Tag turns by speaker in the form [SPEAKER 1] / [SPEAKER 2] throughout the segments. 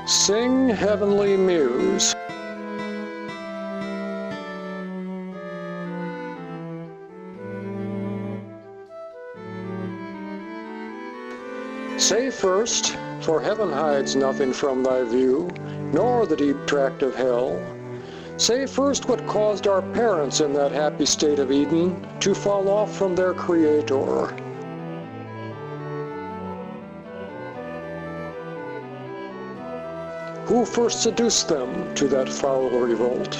[SPEAKER 1] Sing, heavenly muse. Say first, for heaven hides nothing from thy view, nor the deep tract of hell. Say first what caused our parents in that happy state of Eden to fall off from their Creator. Who first seduced them to that foul revolt?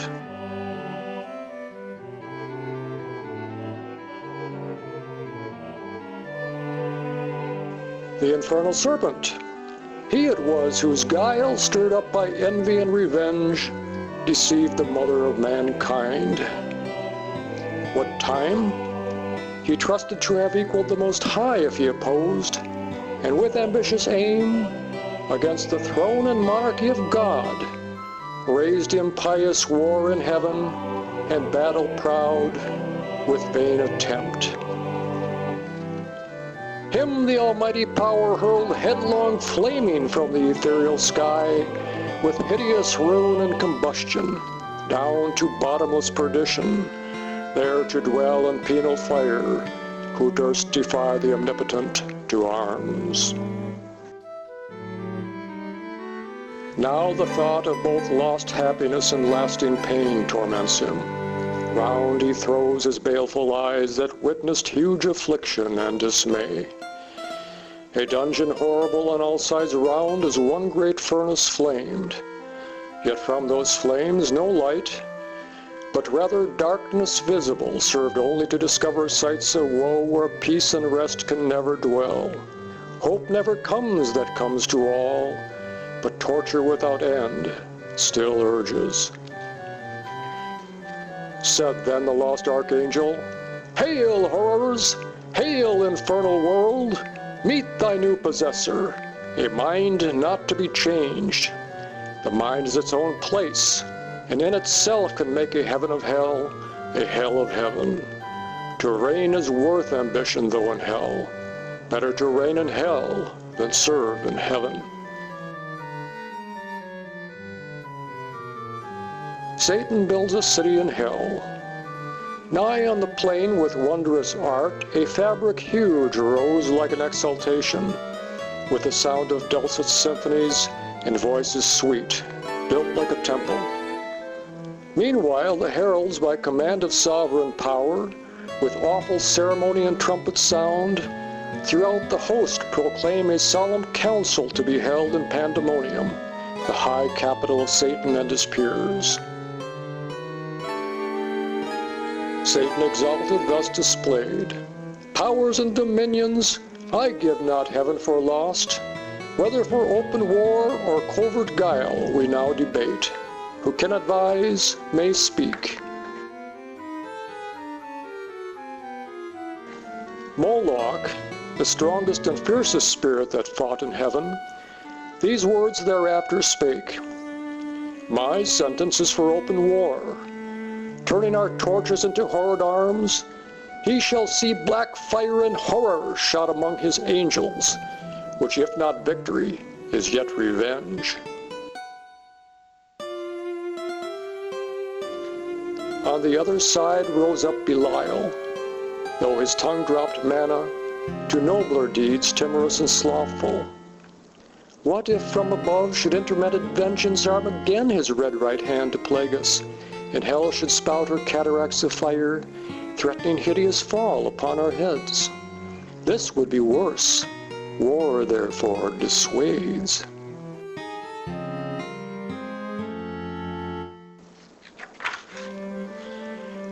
[SPEAKER 1] The infernal serpent. He it was whose guile, stirred up by envy and revenge, deceived the mother of mankind. What time? He trusted to have equaled the Most High if he opposed, and with ambitious aim, against the throne and monarchy of God, raised impious war in heaven, and battle proud with vain attempt. Him the almighty power hurled headlong flaming from the ethereal sky, with hideous ruin and combustion, down to bottomless perdition, there to dwell in penal fire, who durst defy the omnipotent to arms. Now the thought of both lost happiness and lasting pain torments him. Round he throws his baleful eyes that witnessed huge affliction and dismay. A dungeon horrible on all sides round as one great furnace flamed, yet from those flames no light, but rather darkness visible, served only to discover sights of woe where peace and rest can never dwell. Hope never comes that comes to all, but torture without end still urges. Said then the lost archangel, "Hail, horrors! Hail, infernal world! Meet thy new possessor, a mind not to be changed. The mind is its own place, and in itself can make a heaven of hell, a hell of heaven. To reign is worth ambition though in hell. Better to reign in hell than serve in heaven." Satan builds a city in hell. Nigh on the plain with wondrous art, a fabric huge rose like an exaltation, with the sound of dulcet symphonies and voices sweet, built like a temple. Meanwhile the heralds, by command of sovereign power, with awful ceremony and trumpet sound, throughout the host proclaim a solemn council to be held in Pandemonium, the high capital of Satan and his peers. Satan exalted thus displayed, "Powers and dominions, I give not heaven for lost. Whether for open war or covert guile we now debate. Who can advise may speak." Moloch, the strongest and fiercest spirit that fought in heaven, these words thereafter spake, "My sentence is for open war. Turning our torches into horrid arms, he shall see black fire and horror shot among his angels, which if not victory, is yet revenge." On the other side rose up Belial, though his tongue dropped manna, to nobler deeds timorous and slothful. What if from above should intermitted vengeance arm again his red right hand to plague us, and hell should spout her cataracts of fire, threatening hideous fall upon our heads? This would be worse. War, therefore, dissuades.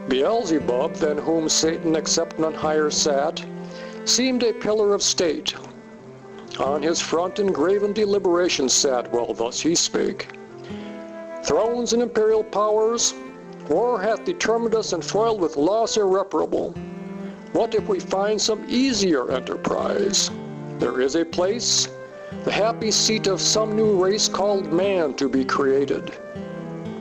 [SPEAKER 1] Beelzebub, than whom Satan accepting on higher sat, seemed a pillar of state. On his front engraven deliberation sat, while thus he spake, "Thrones and imperial powers, war hath determined us and foiled with loss irreparable. What if we find some easier enterprise? There is a place, the happy seat of some new race called man to be created.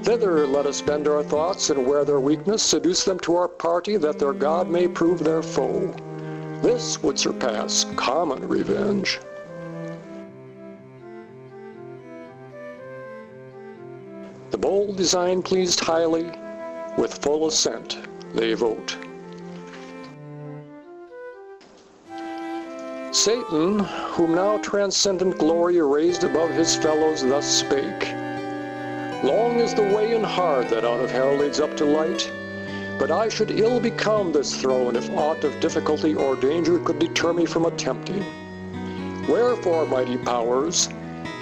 [SPEAKER 1] Thither let us bend our thoughts, and where their weakness, seduce them to our party, that their God may prove their foe. This would surpass common revenge." The bold design pleased highly, with full assent they vote. Satan, whom now transcendent glory raised above his fellows, thus spake, "Long is the way and hard that out of hell leads up to light, but I should ill become this throne if aught of difficulty or danger could deter me from attempting. Wherefore, mighty powers,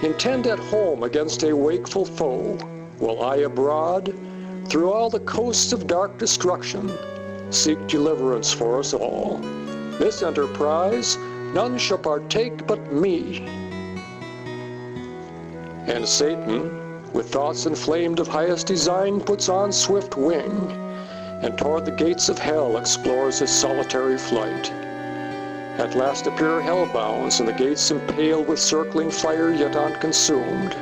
[SPEAKER 1] intend at home against a wakeful foe, while I abroad, through all the coasts of dark destruction, seek deliverance for us all. This enterprise none shall partake but me." And Satan, with thoughts inflamed of highest design, puts on swift wing, and toward the gates of hell explores his solitary flight. At last appear hell-bounds, and the gates impaled with circling fire yet unconsumed.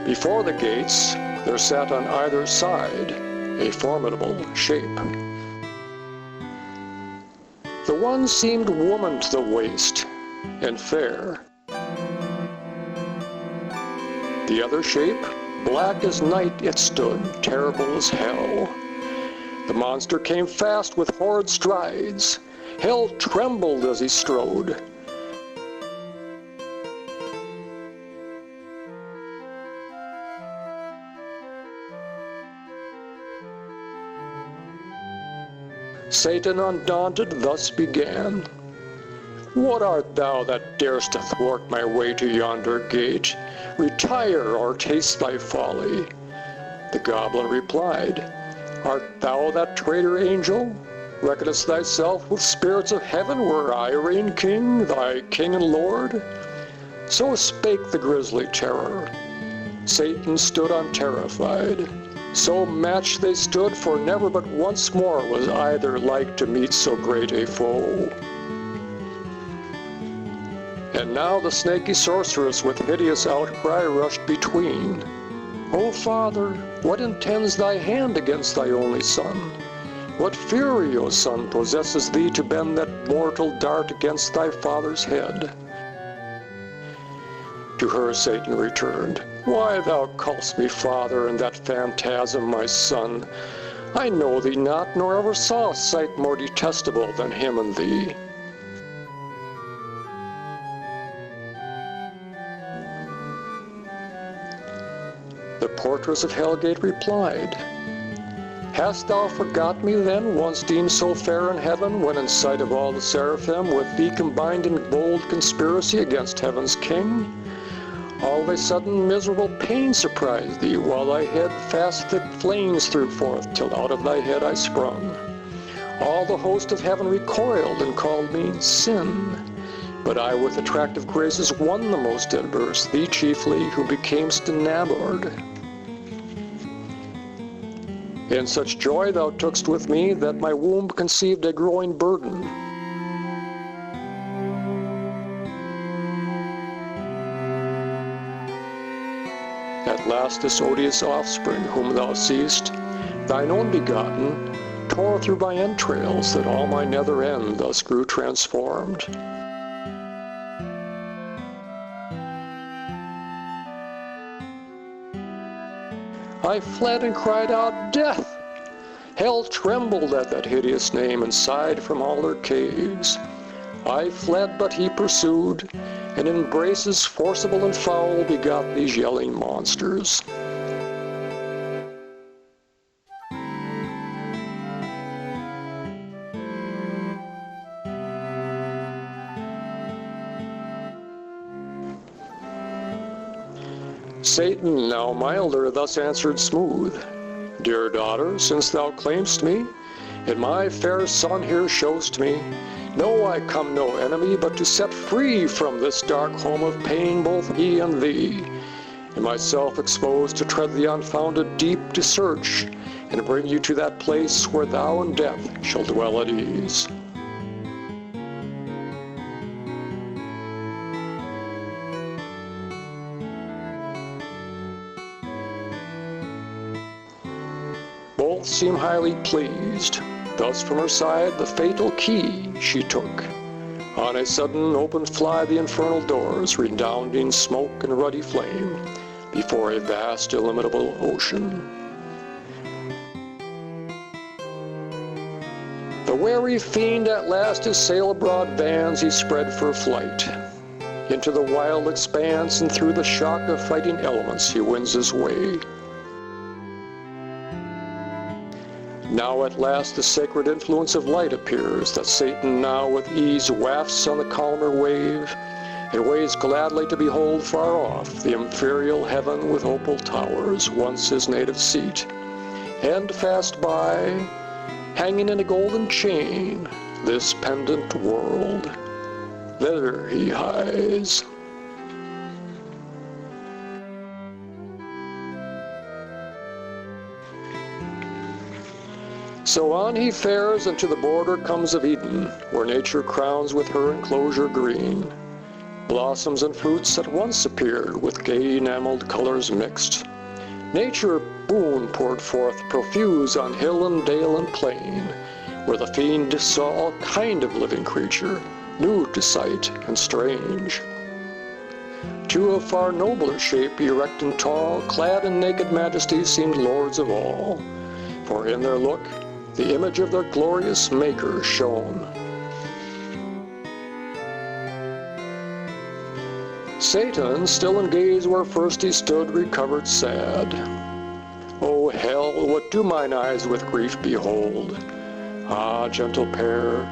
[SPEAKER 1] Before the gates there sat on either side a formidable shape. The one seemed woman to the waist, and fair. The other shape, black as night it stood, terrible as hell. The monster came fast with horrid strides. Hell trembled as he strode. Satan, undaunted, thus began. What art thou that darest to thwart my way to yonder gate? Retire, or taste thy folly. The goblin replied, Art thou that traitor angel? Reckonest thyself with spirits of heaven, where I reign king, thy king and lord? So spake the grisly terror. Satan stood unterrified. So matched they stood, for never but once more was either like to meet so great a foe. And now the snaky sorceress with hideous outcry rushed between. O Father, what intends thy hand against thy only son? What fury, O son, possesses thee to bend that mortal dart against thy father's head? To her Satan returned, Why thou call'st me father, and that phantasm my son? I know thee not, nor ever saw a sight more detestable than him and thee. The portress of Hellgate replied, Hast thou forgot me then, once deemed so fair in heaven, when in sight of all the seraphim with thee combined in bold conspiracy against heaven's king? All of a sudden miserable pain surprised thee, while thy head fast thick flames threw forth, till out of thy head I sprung. All the host of heaven recoiled and called me sin. But I with attractive graces won the most adverse, thee chiefly, who becamest enamored. In such joy thou tookst with me, that my womb conceived a growing burden. At last this odious offspring, whom thou seest, thine own begotten, tore through my entrails, that all my nether end thus grew transformed. I fled and cried out, Death! Hell trembled at that hideous name, and sighed from all her caves. I fled, but he pursued, and in embraces forcible and foul begot these yelling monsters. Satan, now milder, thus answered smooth, Dear daughter, since thou claimst me, and my fair son here show'st me, know I come no enemy, but to set free from this dark home of pain both he and thee, and myself exposed to tread the unfounded deep to search, and bring you to that place where thou and death shall dwell at ease. Both seem highly pleased. Thus from her side the fatal key she took. On a sudden opened fly the infernal doors, redounding smoke and ruddy flame, before a vast illimitable ocean. The wary fiend at last his sail abroad vans he spread for flight. Into the wild expanse and through the shock of fighting elements he wins his way. Now at last the sacred influence of light appears, that Satan now with ease wafts on the calmer wave, and ways gladly to behold far off the imperial heaven with opal towers, once his native seat. And fast by, hanging in a golden chain, this pendant world, thither he hies. So on he fares, and to the border comes of Eden, where nature crowns with her enclosure green. Blossoms and fruits at once appeared, with gay enameled colors mixed. Nature boon poured forth profuse on hill and dale and plain, where the fiend saw all kind of living creature, new to sight and strange. Two of far nobler shape, erect and tall, clad in naked majesty, seemed lords of all, for in their look the image of their glorious Maker shone. Satan, still in gaze where first he stood, recovered sad. O hell, what do mine eyes with grief behold? Ah, gentle pair,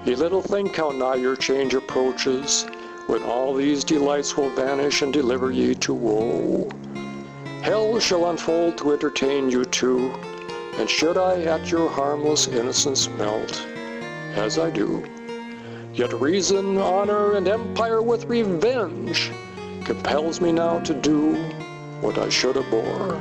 [SPEAKER 1] ye little think how nigh your change approaches, when all these delights will vanish and deliver ye to woe. Hell shall unfold to entertain you too, and should I at your harmless innocence melt, as I do, yet reason, honor, and empire with revenge compels me now to do what I should abhor.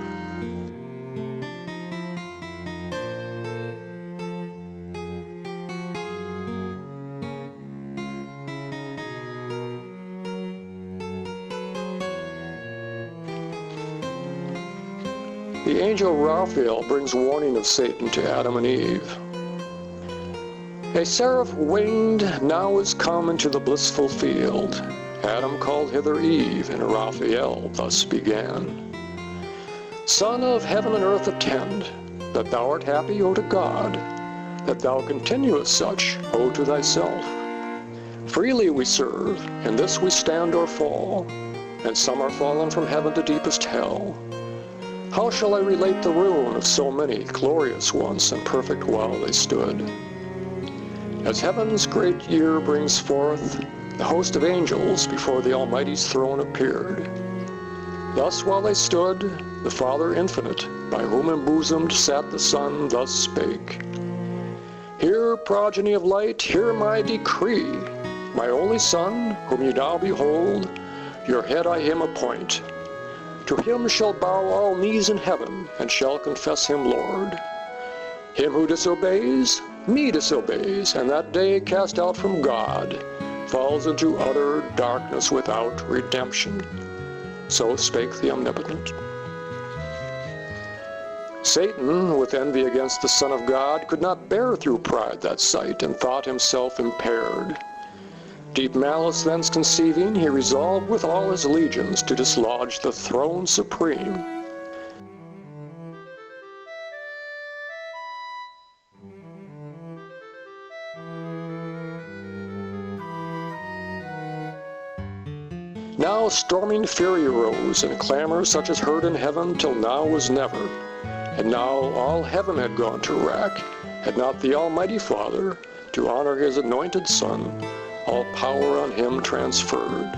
[SPEAKER 1] The angel Raphael brings warning of Satan to Adam and Eve. A seraph winged now is come into the blissful field. Adam called hither Eve, and Raphael thus began. Son of heaven and earth, attend, that thou art happy, O to God, that thou continuest such, O to thyself. Freely we serve, in this we stand or fall, and some are fallen from heaven to deepest hell. How shall I relate the ruin of so many glorious once and perfect while they stood? As heaven's great year brings forth, the host of angels before the Almighty's throne appeared. Thus while they stood, the Father infinite, by whom embosomed sat the Son, thus spake. Hear, progeny of light, hear my decree. My only Son, whom ye now behold, your head I him appoint. To him shall bow all knees in heaven, and shall confess him Lord. Him who disobeys, me disobeys, and that day cast out from God, falls into utter darkness without redemption. So spake the Omnipotent. Satan, with envy against the Son of God, could not bear through pride that sight, and thought himself impaired. Deep malice thence conceiving, he resolved with all his legions to dislodge the throne supreme. Now storming fury arose, and clamor such as heard in heaven till now was never. And now all heaven had gone to wrack, had not the Almighty Father, to honor his anointed Son, all power on him transferred.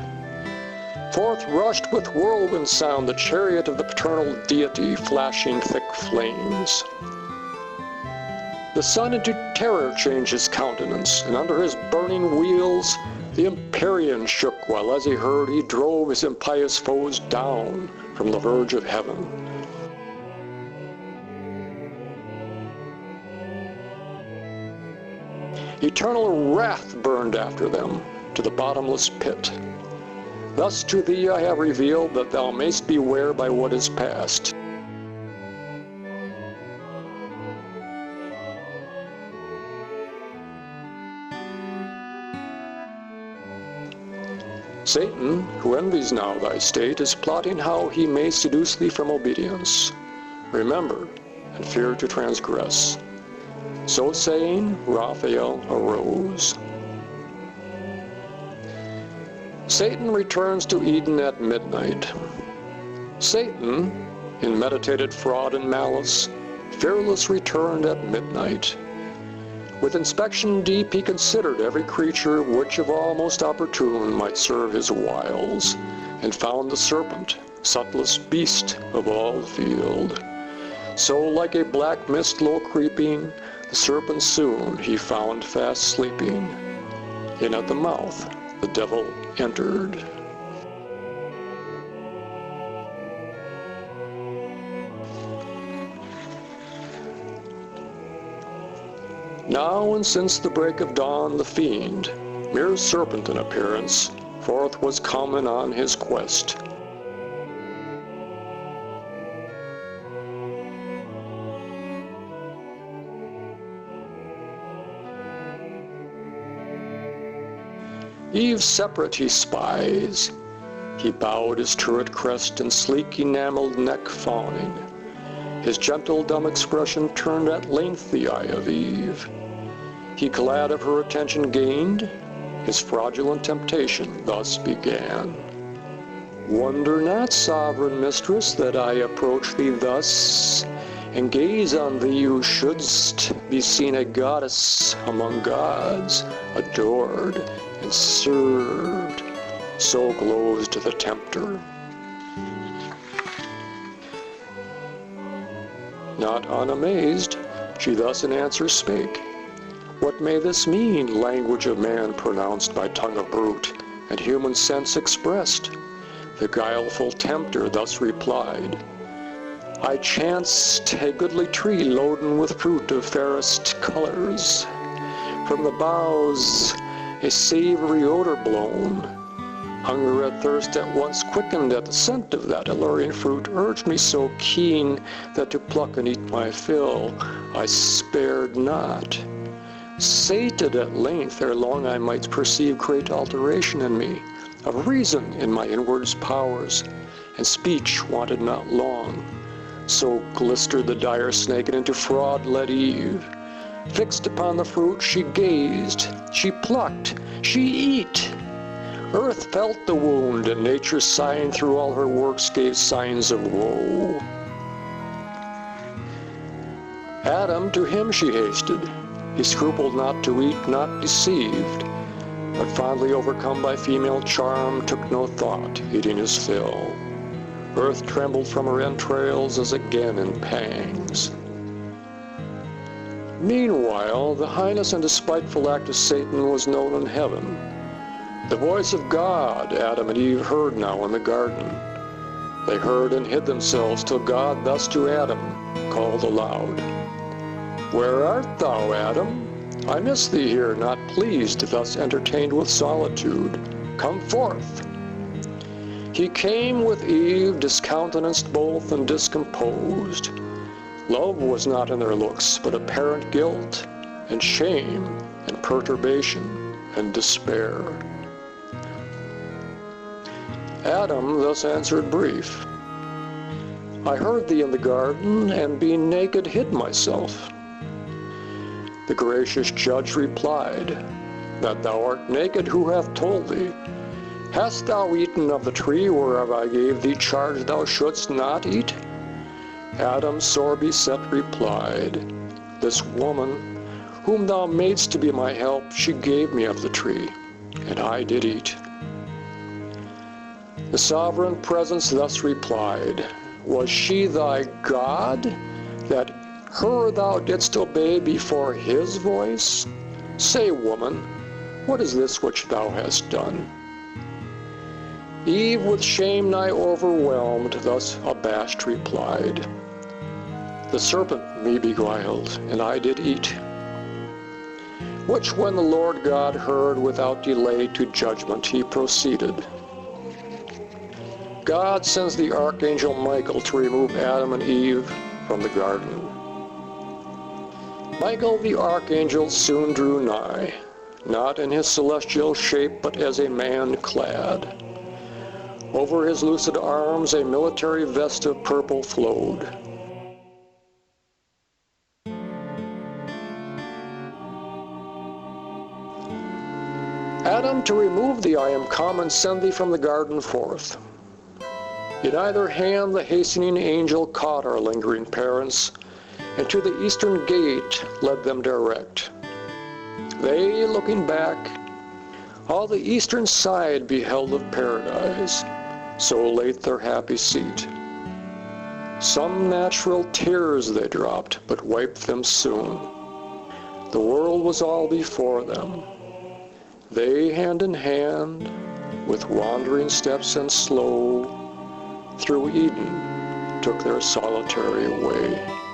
[SPEAKER 1] Forth rushed with whirlwind sound the chariot of the paternal deity, flashing thick flames. The Son into terror changed his countenance, and under his burning wheels the Empyrean shook, while as he heard, he drove his impious foes down from the verge of heaven. Eternal wrath burned after them to the bottomless pit. Thus to thee I have revealed, that thou mayst beware by what is past. Satan, who envies now thy state, is plotting how he may seduce thee from obedience. Remember, and fear to transgress. So saying, Raphael arose. Satan returns to Eden at midnight. Satan, in meditated fraud and malice, fearless returned at midnight. With inspection deep he considered every creature which of all most opportune might serve his wiles, and found the serpent, subtlest beast of all the field. So like a black mist low creeping, the serpent soon he found fast sleeping. In at the mouth the devil entered. Now and since the break of dawn the fiend, mere serpent in appearance, forth was come and on his quest. Eve separate he spies. He bowed his turret crest and sleek enameled neck fawning. His gentle dumb expression turned at length the eye of Eve. He glad of her attention gained, his fraudulent temptation thus began. Wonder not, sovereign mistress, that I approach thee thus, and gaze on thee who shouldst be seen a goddess among gods, adored and served. So glozed the tempter. Not unamazed, she thus in answer spake. What may this mean, language of man pronounced by tongue of brute, and human sense expressed? The guileful tempter thus replied, I chanced a goodly tree loaden with fruit of fairest colors. From the boughs a savory odor blown. Hunger and thirst at once quickened at the scent of that alluring fruit, urged me so keen that to pluck and eat my fill I spared not. Sated at length, ere long I might perceive great alteration in me, of reason in my inwards powers, and speech wanted not long. So glistered the dire snake, and into fraud led Eve. Fixed upon the fruit she gazed, she plucked, she eat. Earth felt the wound, and nature sighing through all her works gave signs of woe. Adam, to him she hasted. He scrupled not to eat, not deceived, but fondly overcome by female charm, took no thought, eating his fill. Earth trembled from her entrails as again in pangs. Meanwhile, the heinous and despiteful act of Satan was known in heaven. The voice of God Adam and Eve heard now in the garden. They heard and hid themselves till God thus to Adam called aloud. Where art thou, Adam? I miss thee here, not pleased, thus entertained with solitude. Come forth. He came with Eve, discountenanced both and discomposed. Love was not in their looks, but apparent guilt and shame and perturbation and despair. Adam thus answered brief. I heard thee in the garden, and being naked hid myself. The gracious judge replied, That thou art naked, who hath told thee? Hast thou eaten of the tree whereof I gave thee charge thou shouldst not eat? Adam, sore beset, replied, This woman, whom thou madest to be my help, she gave me of the tree, and I did eat. The sovereign presence thus replied, Was she thy God, that her thou didst obey before his voice? Say, woman, what is this which thou hast done? Eve, with shame nigh overwhelmed, thus abashed replied, The serpent me beguiled, and I did eat. Which when the Lord God heard, without delay to judgment he proceeded. God sends the archangel Michael to remove Adam and Eve from the garden. Michael the archangel soon drew nigh, not in his celestial shape, but as a man clad. Over his lucid arms a military vest of purple flowed. Adam, to remove thee I am come, and send thee from the garden forth. In either hand the hastening angel caught our lingering parents, and to the eastern gate led them direct. They, looking back, all the eastern side beheld of paradise, so late their happy seat. Some natural tears they dropped, but wiped them soon. The world was all before them. They, hand in hand, with wandering steps and slow, through Eden took their solitary way.